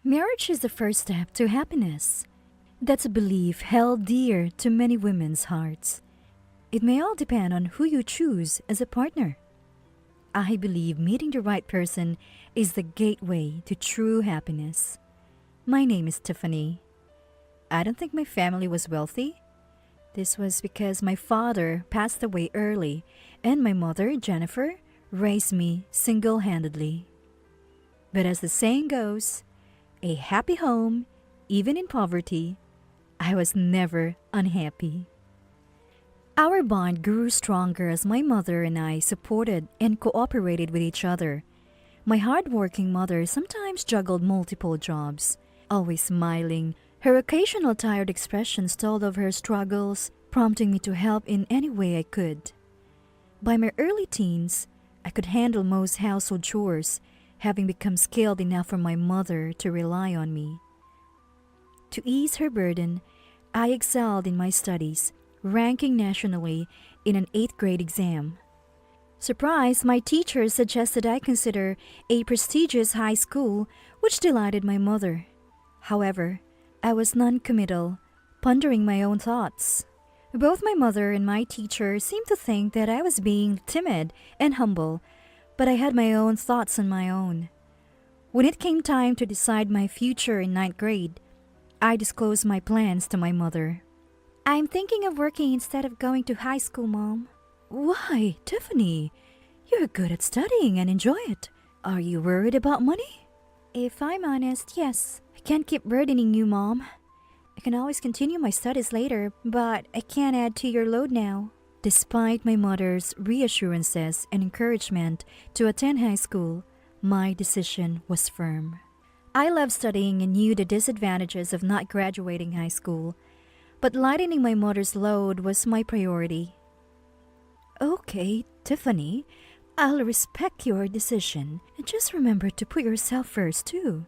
Marriage is the first step to happiness. That's a belief held dear to many women's hearts. It may all depend on who you choose as a partner. I believe meeting the right person is the gateway to true happiness. My name is Tiffany. I don't think my family was wealthy. This was because my father passed away early and my mother, Jennifer, raised me single-handedly. But as the saying goes, a happy home, even in poverty, I was never unhappy. Our bond grew stronger as my mother and I supported and cooperated with each other. My hardworking mother sometimes juggled multiple jobs, always smiling. Her occasional tired expressions told of her struggles, prompting me to help in any way I could. By my early teens, I could handle most household chores, having become skilled enough for my mother to rely on me. To ease her burden, I excelled in my studies, ranking nationally in an 8th grade exam. Surprised, my teacher suggested I consider a prestigious high school, which delighted my mother. However, I was non-committal, pondering my own thoughts. Both my mother and my teacher seemed to think that I was being timid and humble, but I had my own thoughts on my own. When it came time to decide my future in 9th grade, I disclosed my plans to my mother. "I'm thinking of working instead of going to high school, Mom." "Why, Tiffany? You're good at studying and enjoy it. Are you worried about money?" "If I'm honest, yes. I can't keep burdening you, Mom. I can always continue my studies later, but I can't add to your load now." Despite my mother's reassurances and encouragement to attend high school, my decision was firm. I loved studying and knew the disadvantages of not graduating high school, but lightening my mother's load was my priority. "Okay, Tiffany, I'll respect your decision, and just remember to put yourself first too.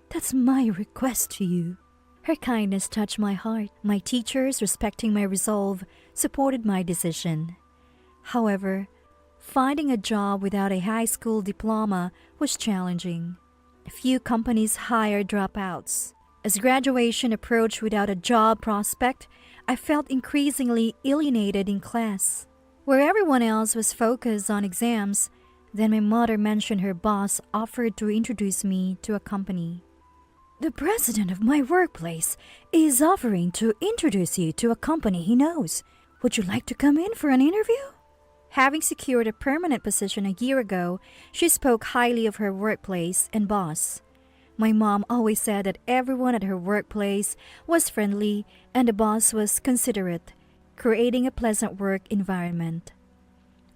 That's my request to you." Her kindness touched my heart. My teachers, respecting my resolve, supported my decision. However, finding a job without a high school diploma was challenging. A few companies hired dropouts. As graduation approached without a job prospect, I felt increasingly alienated in class. Where everyone else was focused on exams, then my mother mentioned her boss offered to introduce me to a company. "The president of my workplace is offering to introduce you to a company he knows. Would you like to come in for an interview?" Having secured a permanent position a year ago, she spoke highly of her workplace and boss. My mom always said that everyone at her workplace was friendly and the boss was considerate, creating a pleasant work environment.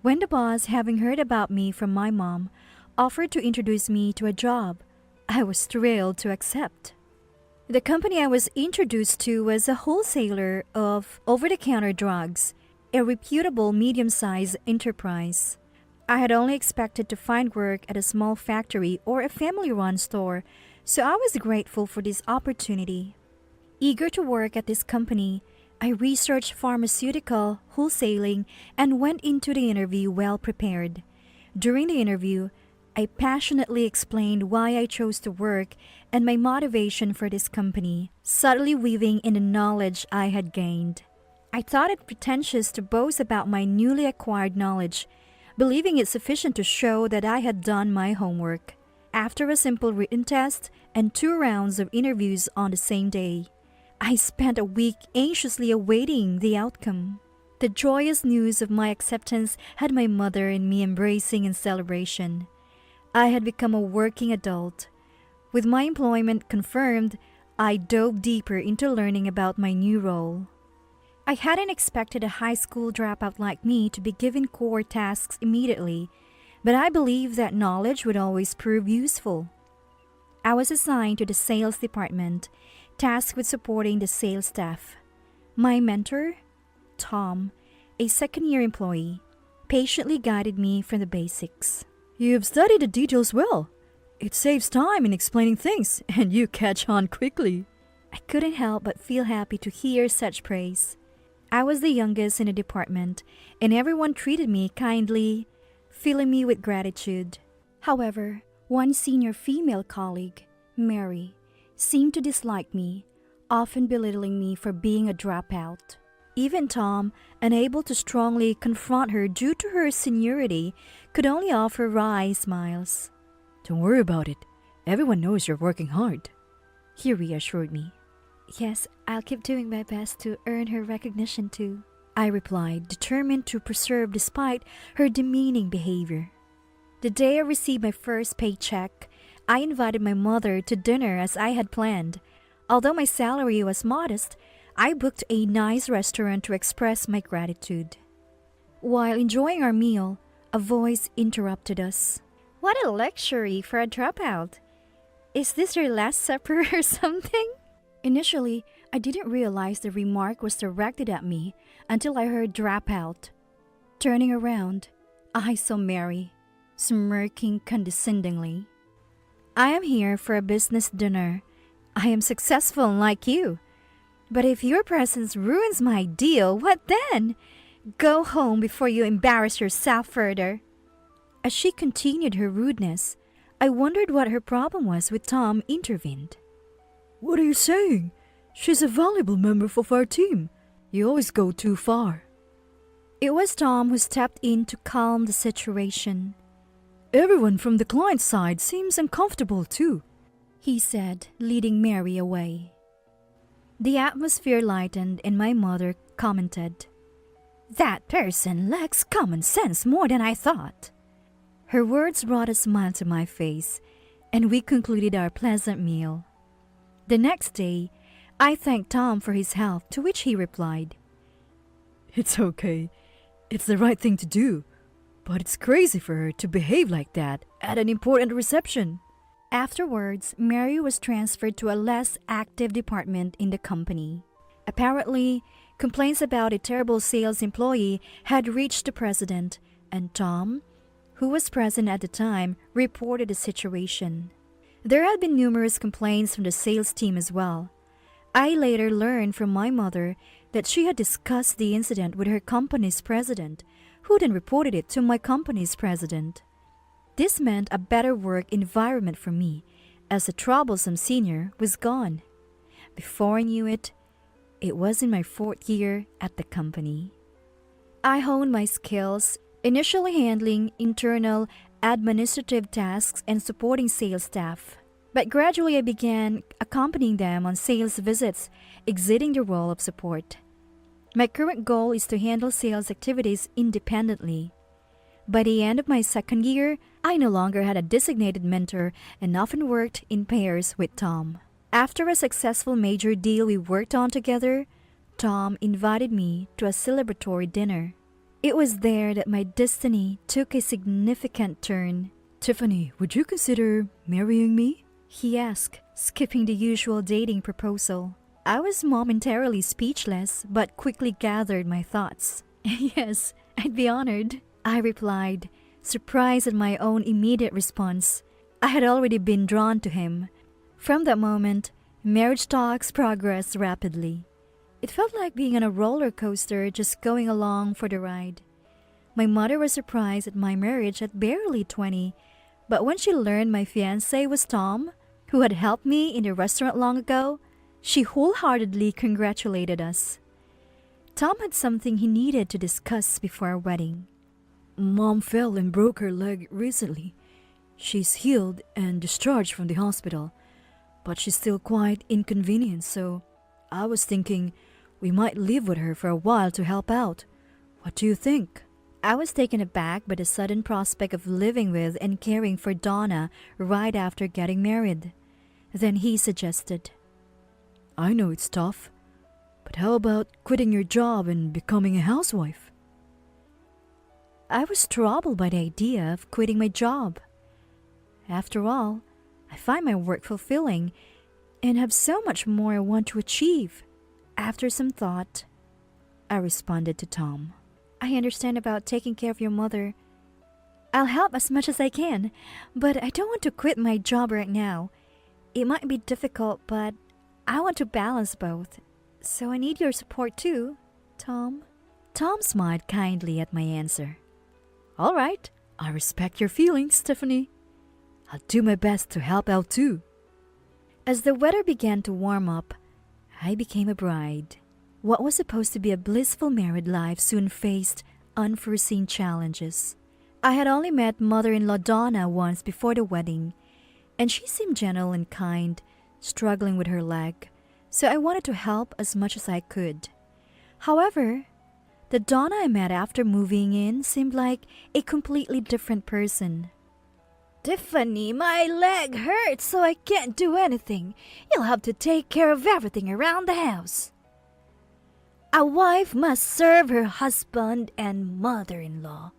When the boss, having heard about me from my mom, offered to introduce me to a job, I was thrilled to accept. The company I was introduced to was a wholesaler of over-the-counter drugs, a reputable medium-sized enterprise. I had only expected to find work at a small factory or a family-run store, so I was grateful for this opportunity. Eager to work at this company, I researched pharmaceutical wholesaling and went into the interview well prepared. During the interview, I passionately explained why I chose to work and my motivation for this company, subtly weaving in the knowledge I had gained. I thought it pretentious to boast about my newly acquired knowledge, believing it sufficient to show that I had done my homework. After a simple written test and 2 rounds of interviews on the same day, I spent a week anxiously awaiting the outcome. The joyous news of my acceptance had my mother and me embracing in celebration. I had become a working adult. With my employment confirmed, I dove deeper into learning about my new role. I hadn't expected a high school dropout like me to be given core tasks immediately, but I believed that knowledge would always prove useful. I was assigned to the sales department, tasked with supporting the sales staff. My mentor, Tom, a second-year employee, patiently guided me from the basics. "You've studied the details well. It saves time in explaining things, and you catch on quickly." I couldn't help but feel happy to hear such praise. I was the youngest in the department, and everyone treated me kindly, filling me with gratitude. However, one senior female colleague, Mary, seemed to dislike me, often belittling me for being a dropout. Even Tom, unable to strongly confront her due to her seniority, could only offer wry smiles. Don't worry about it. Everyone knows you're working hard, he reassured me. Yes, I'll keep doing my best to earn her recognition too, I replied, determined to persevere despite her demeaning behavior. The day I received my first paycheck, I invited my mother to dinner as I had planned. Although my salary was modest, I booked a nice restaurant to express my gratitude. While enjoying our meal, a voice interrupted us. What a luxury for a dropout! Is this your last supper or something? Initially, I didn't realize the remark was directed at me until I heard dropout. Turning around, I saw Mary, smirking condescendingly. I am here for a business dinner. I am successful like you. But if your presence ruins my deal, what then? Go home before you embarrass yourself further. As she continued her rudeness, I wondered what her problem was with Tom intervened. What are you saying? She's a valuable member of our team. You always go too far. It was Tom who stepped in to calm the situation. Everyone from the client side seems uncomfortable too, he said, leading Mary away. The atmosphere lightened and my mother commented, That person lacks common sense more than I thought. Her words brought a smile to my face, and we concluded our pleasant meal. The next day, I thanked Tom for his help, to which he replied, It's okay. It's the right thing to do. But it's crazy for her to behave like that at an important reception. Afterwards, Mary was transferred to a less active department in the company. Apparently, complaints about a terrible sales employee had reached the president, and Tom, who was present at the time, reported the situation. There had been numerous complaints from the sales team as well. I later learned from my mother that she had discussed the incident with her company's president, who then reported it to my company's president. This meant a better work environment for me, as the troublesome senior was gone. Before I knew it, it was in my 4th year at the company. I honed my skills, initially handling internal administrative tasks and supporting sales staff. But gradually I began accompanying them on sales visits, exiting the role of support. My current goal is to handle sales activities independently. By the end of my 2nd year, I no longer had a designated mentor and often worked in pairs with Tom. After a successful major deal we worked on together, Tom invited me to a celebratory dinner. It was there that my destiny took a significant turn. Tiffany, would you consider marrying me? He asked, skipping the usual dating proposal. I was momentarily speechless, but quickly gathered my thoughts. Yes, I'd be honored, I replied, surprised at my own immediate response. I had already been drawn to him. From that moment, marriage talks progressed rapidly. It felt like being on a roller coaster, just going along for the ride. My mother was surprised at my marriage at barely 20, but when she learned my fiancé was Tom, who had helped me in the restaurant long ago, she wholeheartedly congratulated us. Tom had something he needed to discuss before our wedding. Mom fell and broke her leg recently. She's healed and discharged from the hospital, but she's still quite inconvenienced, so I was thinking we might live with her for a while to help out. What do you think? I was taken aback by the sudden prospect of living with and caring for Donna right after getting married. Then he suggested, I know it's tough, but how about quitting your job and becoming a housewife? I was troubled by the idea of quitting my job. After all, I find my work fulfilling and have so much more I want to achieve. After some thought, I responded to Tom. I understand about taking care of your mother. I'll help as much as I can, but I don't want to quit my job right now. It might be difficult, but I want to balance both. So I need your support too, Tom. Tom smiled kindly at my answer. All right, I respect your feelings, Tiffany. I'll do my best to help out too. As the weather began to warm up, I became a bride. What was supposed to be a blissful married life soon faced unforeseen challenges. I had only met mother-in-law Donna once before the wedding, and she seemed gentle and kind, struggling with her leg, so I wanted to help as much as I could. However, the Donna I met after moving in seemed like a completely different person. Tiffany, my leg hurts so I can't do anything. You'll have to take care of everything around the house. A wife must serve her husband and mother-in-law.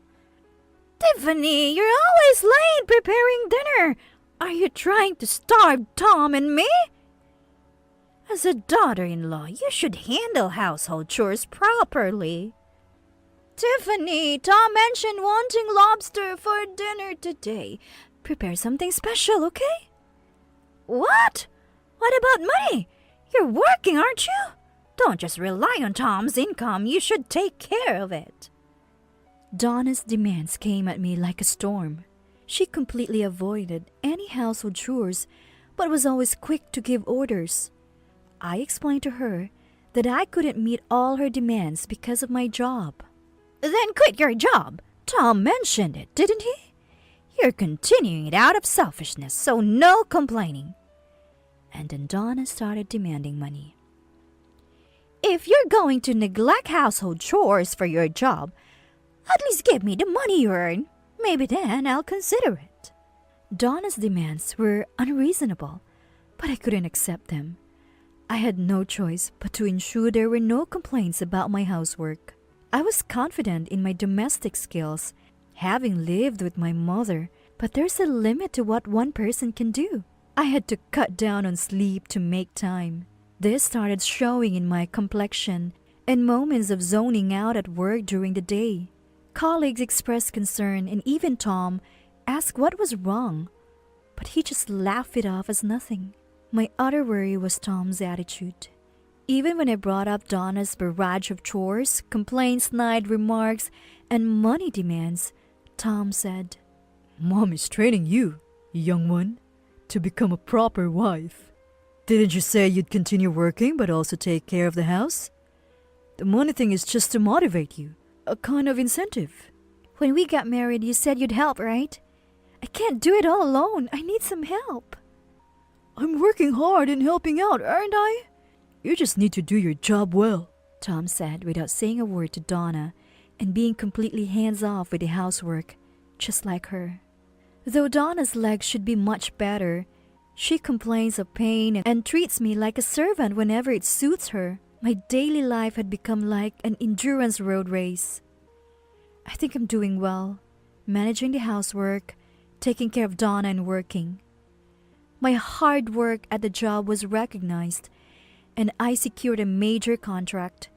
Tiffany, you're always late preparing dinner. Are you trying to starve Tom and me? As a daughter-in-law, you should handle household chores properly. Tiffany, Tom mentioned wanting lobster for dinner today. Prepare something special, okay? What? What about money? You're working, aren't you? Don't just rely on Tom's income. You should take care of it. Donna's demands came at me like a storm. She completely avoided any household chores, but was always quick to give orders. I explained to her that I couldn't meet all her demands because of my job. Then quit your job. Tom mentioned it, didn't he? You're continuing it out of selfishness, so no complaining. And then Donna started demanding money. If you're going to neglect household chores for your job, at least give me the money you earn. Maybe then I'll consider it. Donna's demands were unreasonable, but I couldn't accept them. I had no choice but to ensure there were no complaints about my housework. I was confident in my domestic skills, having lived with my mother, but there's a limit to what one person can do. I had to cut down on sleep to make time. This started showing in my complexion and moments of zoning out at work during the day. Colleagues expressed concern, and even Tom asked what was wrong, but he just laughed it off as nothing. My other worry was Tom's attitude. Even when I brought up Donna's barrage of chores, complaints, snide remarks, and money demands, Tom said, "Mom is training you, young one, to become a proper wife. Didn't you say you'd continue working but also take care of the house? The money thing is just to motivate you, a kind of incentive." "When we got married, you said you'd help, right? I can't do it all alone. I need some help." "I'm working hard and helping out, aren't I? You just need to do your job well," Tom said without saying a word to Donna and being completely hands-off with the housework, just like her. Though Donna's legs should be much better, she complains of pain and treats me like a servant whenever it suits her. My daily life had become like an endurance road race. I think I'm doing well, managing the housework, taking care of Donna and working. My hard work at the job was recognized, and I secured a major contract,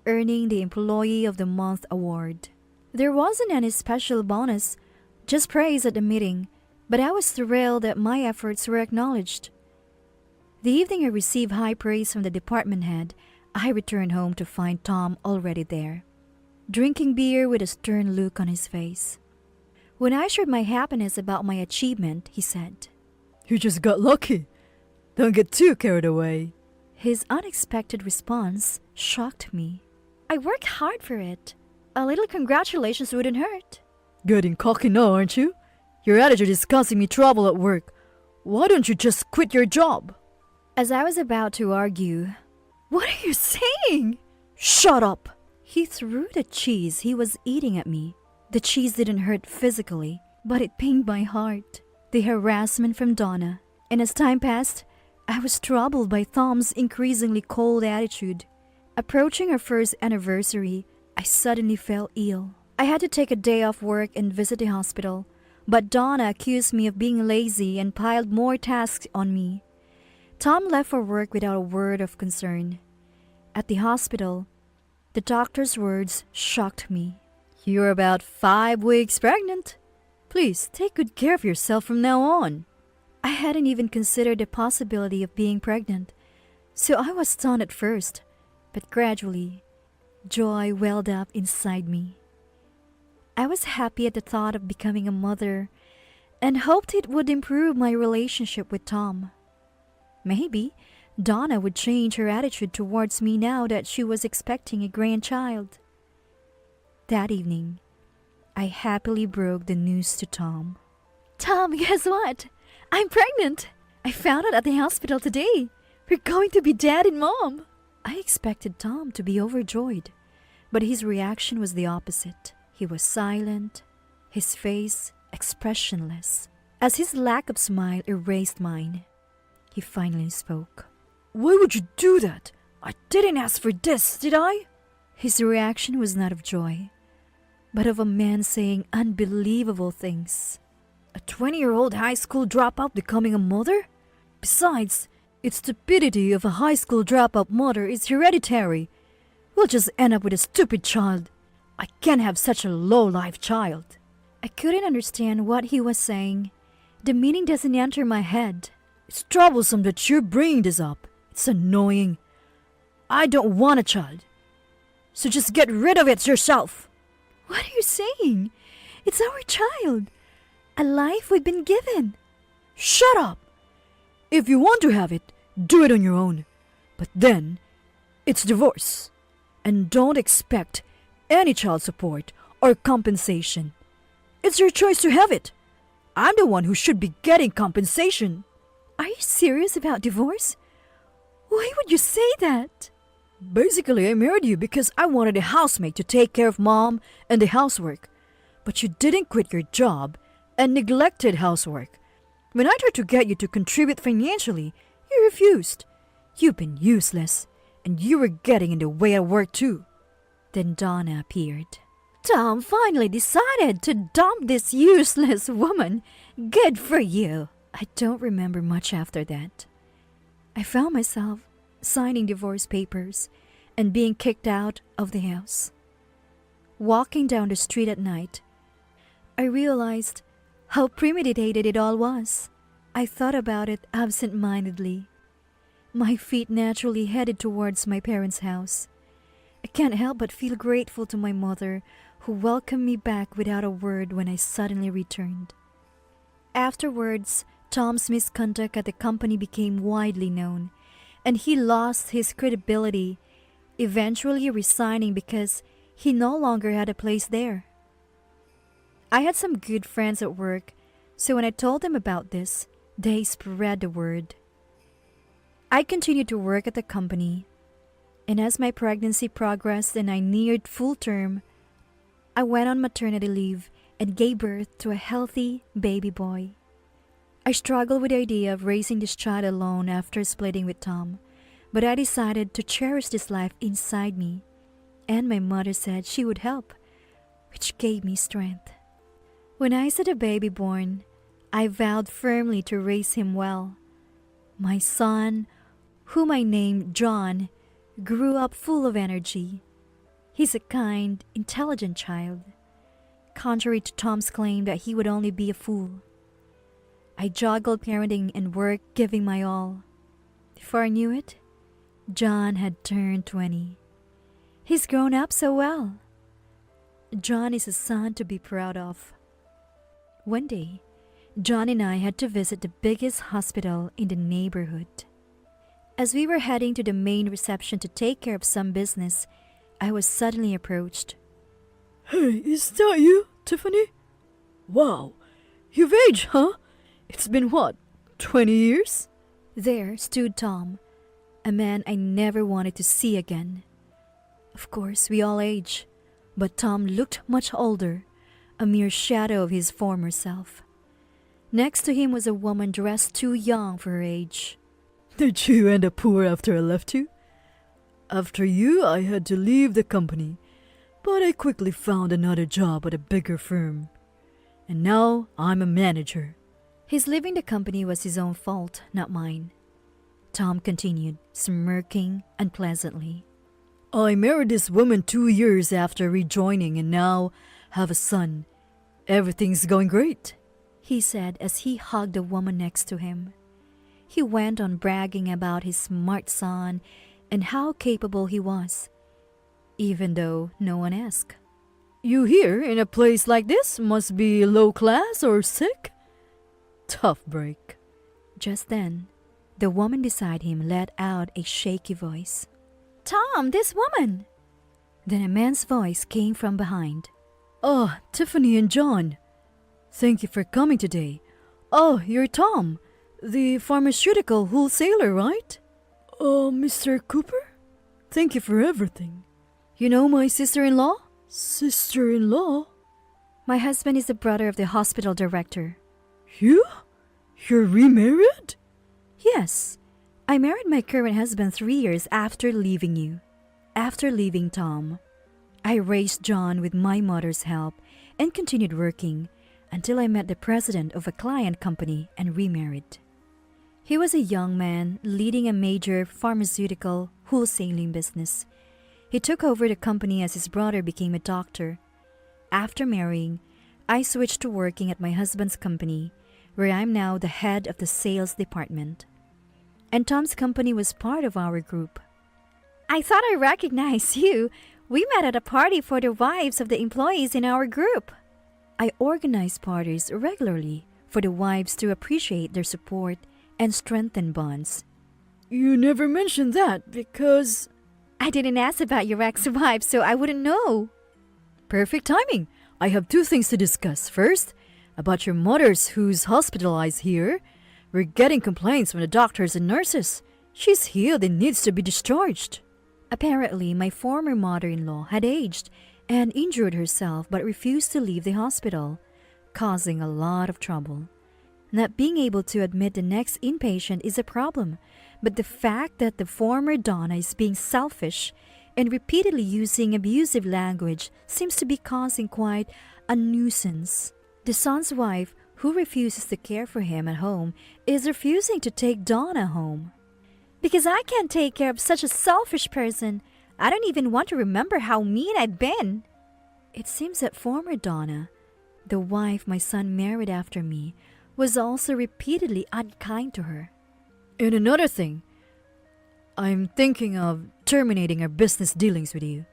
earning the Employee of the Month award. There wasn't any special bonus, just praise at the meeting, but I was thrilled that my efforts were acknowledged. The evening I received high praise from the department head, I returned home to find Tom already there, drinking beer with a stern look on his face. When I shared my happiness about my achievement, he said, "You just got lucky. Don't get too carried away." His unexpected response shocked me. I worked hard for it. A little congratulations wouldn't hurt. "Getting cocky now, aren't you? Your attitude is causing me trouble at work. Why don't you just quit your job?" As I was about to argue, "What are you saying?" "Shut up!" he threw the cheese he was eating at me. The cheese didn't hurt physically, but it pained my heart. The harassment from Donna, and as time passed, I was troubled by Tom's increasingly cold attitude. Approaching our first anniversary, I suddenly fell ill. I had to take a day off work and visit the hospital, but Donna accused me of being lazy and piled more tasks on me. Tom left for work without a word of concern. At the hospital, the doctor's words shocked me. "You're about 5 weeks pregnant. Please take good care of yourself from now on." I hadn't even considered the possibility of being pregnant, so I was stunned at first, but gradually, joy welled up inside me. I was happy at the thought of becoming a mother and hoped it would improve my relationship with Tom. Maybe Donna would change her attitude towards me now that she was expecting a grandchild. That evening, I happily broke the news to Tom. Tom, guess what? I'm pregnant! I found out at the hospital today. We're going to be dad and mom. I expected Tom to be overjoyed, but his reaction was the opposite. He was silent, his face expressionless. As his lack of smile erased mine, he finally spoke. Why would you do that? I didn't ask for this, did I? His reaction was not of joy, but of a man saying unbelievable things. A 20-year-old high school dropout becoming a mother? Besides, its stupidity of a high school dropout mother is hereditary. We'll just end up with a stupid child. I can't have such a low-life child. I couldn't understand what he was saying. The meaning doesn't enter my head. It's troublesome that you're bringing this up. It's annoying. I don't want a child. So just get rid of it yourself. What are you saying? It's our child. A life we've been given. Shut up! If you want to have it, do it on your own. But then, it's divorce. And don't expect any child support or compensation. It's your choice to have it. I'm the one who should be getting compensation. Are you serious about divorce? Why would you say that? Basically, I married you because I wanted a housemate to take care of mom and the housework. But you didn't quit your job and neglected housework. When I tried to get you to contribute financially, you refused. You've been useless, and you were getting in the way at work too. Then Donna appeared. Tom finally decided to dump this useless woman. Good for you. I don't remember much after that. I found myself signing divorce papers and being kicked out of the house. Walking down the street at night, I realized how premeditated it all was. I thought about it absent-mindedly. My feet naturally headed towards my parents' house. I can't help but feel grateful to my mother, who welcomed me back without a word when I suddenly returned. Afterwards, Tom's misconduct at the company became widely known, and he lost his credibility, eventually resigning because he no longer had a place there. I had some good friends at work, so when I told them about this, they spread the word. I continued to work at the company, and as my pregnancy progressed and I neared full term, I went on maternity leave and gave birth to a healthy baby boy. I struggled with the idea of raising this child alone after splitting with Tom, but I decided to cherish this life inside me, and my mother said she would help, which gave me strength. When I saw the baby born, I vowed firmly to raise him well. My son, whom I named John, grew up full of energy. He's a kind, intelligent child, contrary to Tom's claim that he would only be a fool. I juggled parenting and work, giving my all. Before I knew it, John had turned 20. He's grown up so well. John is a son to be proud of. One day, John and I had to visit the biggest hospital in the neighborhood. As we were heading to the main reception to take care of some business, I was suddenly approached. Hey, is that you, Tiffany? Wow, you've aged, huh? It's been what, 20 years? There stood Tom, a man I never wanted to see again. Of course, we all age, but Tom looked much older, a mere shadow of his former self. Next to him was a woman dressed too young for her age. Did you end up poor after I left you? After you, I had to leave the company, but I quickly found another job at a bigger firm. And now I'm a manager. His leaving the company was his own fault, not mine. Tom continued, smirking unpleasantly. I married this woman 2 years after rejoining and now have a son. Everything's going great, he said as he hugged the woman next to him. He went on bragging about his smart son and how capable he was, even though no one asked. You here in a place like this must be low class or sick? Tough break. Just then, The woman beside him let out a shaky voice. "Tom, this woman!" Then a man's voice came from behind. Oh, Tiffany and John. Thank you for coming today. Oh, you're Tom, the pharmaceutical wholesaler, right? Oh, Mr. Cooper? Thank you for everything. You know my sister-in-law? Sister-in-law? My husband is the brother of the hospital director. You? You're remarried? Yes. I married my current husband 3 years after leaving you. After leaving Tom. I raised John with my mother's help and continued working until I met the president of a client company and remarried. He was a young man leading a major pharmaceutical wholesaling business. He took over the company as his brother became a doctor. After marrying, I switched to working at my husband's company, where I'm now the head of the sales department. And Tom's company was part of our group. I thought I recognized you. We met at a party for the wives of the employees in our group. I organize parties regularly for the wives to appreciate their support and strengthen bonds. You never mentioned that because... I didn't ask about your ex-wife, so I wouldn't know. Perfect timing. I have 2 things to discuss. First, about your mother's who's hospitalized here. We're getting complaints from the doctors and nurses. She's healed and needs to be discharged. Apparently, my former mother-in-law had aged and injured herself but refused to leave the hospital, causing a lot of trouble. Not being able to admit the next inpatient is a problem, but the fact that the former Donna is being selfish and repeatedly using abusive language seems to be causing quite a nuisance. The son's wife, who refuses to care for him at home, is refusing to take Donna home. Because I can't take care of such a selfish person. I don't even want to remember how mean I've been. It seems that former Donna, the wife my son married after me, was also repeatedly unkind to her. And another thing, I'm thinking of terminating our business dealings with you.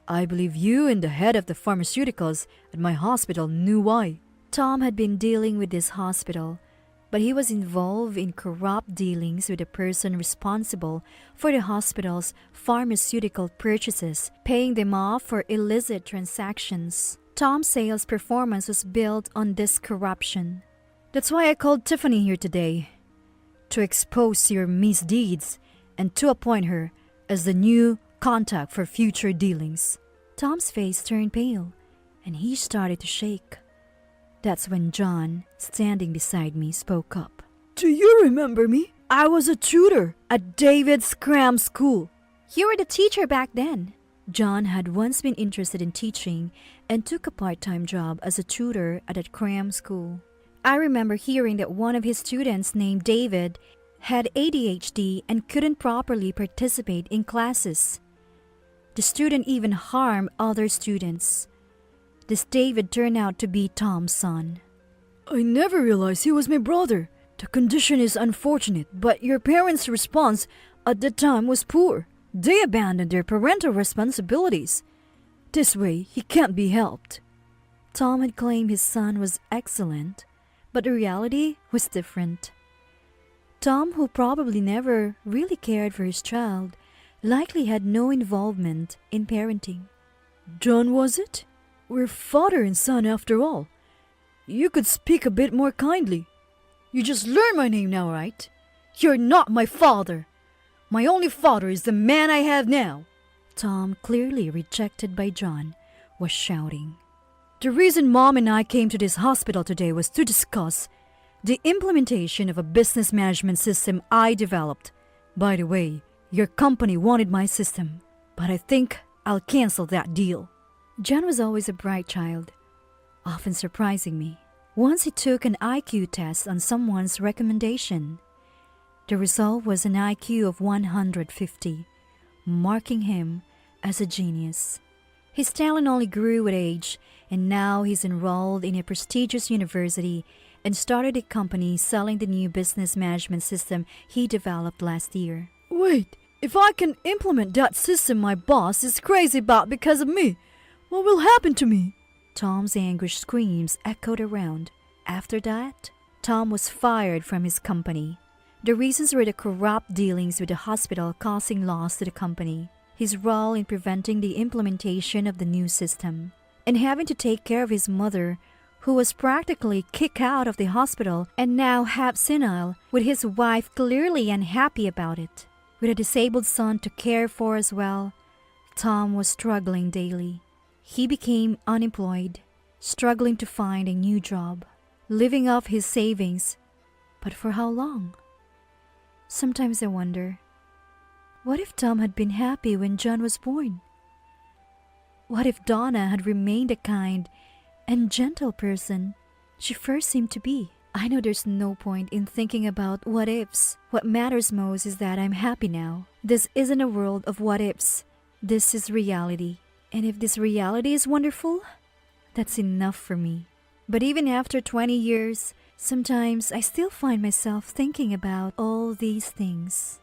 I believe you and the head of the pharmaceuticals at my hospital knew why. Tom had been dealing with this hospital, but he was involved in corrupt dealings with the person responsible for the hospital's pharmaceutical purchases, paying them off for illicit transactions. Tom's sales performance was built on this corruption. That's why I called Tiffany here today, to expose your misdeeds and to appoint her as the new contact for future dealings. Tom's face turned pale, and he started to shake. That's when John, standing beside me, spoke up. Do you remember me? I was a tutor at David's cram school. You were the teacher back then. John had once been interested in teaching and took a part-time job as a tutor at a cram school. I remember hearing that one of his students named David had ADHD and couldn't properly participate in classes. The student even harmed other students. This David turned out to be Tom's son. I never realized he was my brother. The condition is unfortunate, but your parents' response at the time was poor. They abandoned their parental responsibilities. This way, he can't be helped. Tom had claimed his son was excellent, but the reality was different. Tom, who probably never really cared for his child, likely had no involvement in parenting. John, was it? We're father and son after all. You could speak a bit more kindly. You just learned my name now, right? You're not my father. My only father is the man I have now. Tom, clearly rejected by John, was shouting. The reason Mom and I came to this hospital today was to discuss the implementation of a business management system I developed. By the way, your company wanted my system, but I think I'll cancel that deal. John was always a bright child, often surprising me. Once he took an IQ test on someone's recommendation. The result was an IQ of 150, marking him as a genius. His talent only grew with age, and now he's enrolled in a prestigious university and started a company selling the new business management system he developed last year. Wait, if I can implement that system my boss is crazy about because of me, what will happen to me? Tom's anguished screams echoed around. After that, Tom was fired from his company. The reasons were the corrupt dealings with the hospital causing loss to the company, his role in preventing the implementation of the new system, and having to take care of his mother, who was practically kicked out of the hospital and now half senile, with his wife clearly unhappy about it. With a disabled son to care for as well, Tom was struggling daily. He became unemployed, struggling to find a new job, living off his savings. But for how long? Sometimes I wonder, what if Tom had been happy when John was born? What if Donna had remained a kind and gentle person she first seemed to be? I know there's no point in thinking about what ifs. What matters most is that I'm happy now. This isn't a world of what ifs. This is reality. And if this reality is wonderful, that's enough for me. But even after 20 years, sometimes I still find myself thinking about all these things.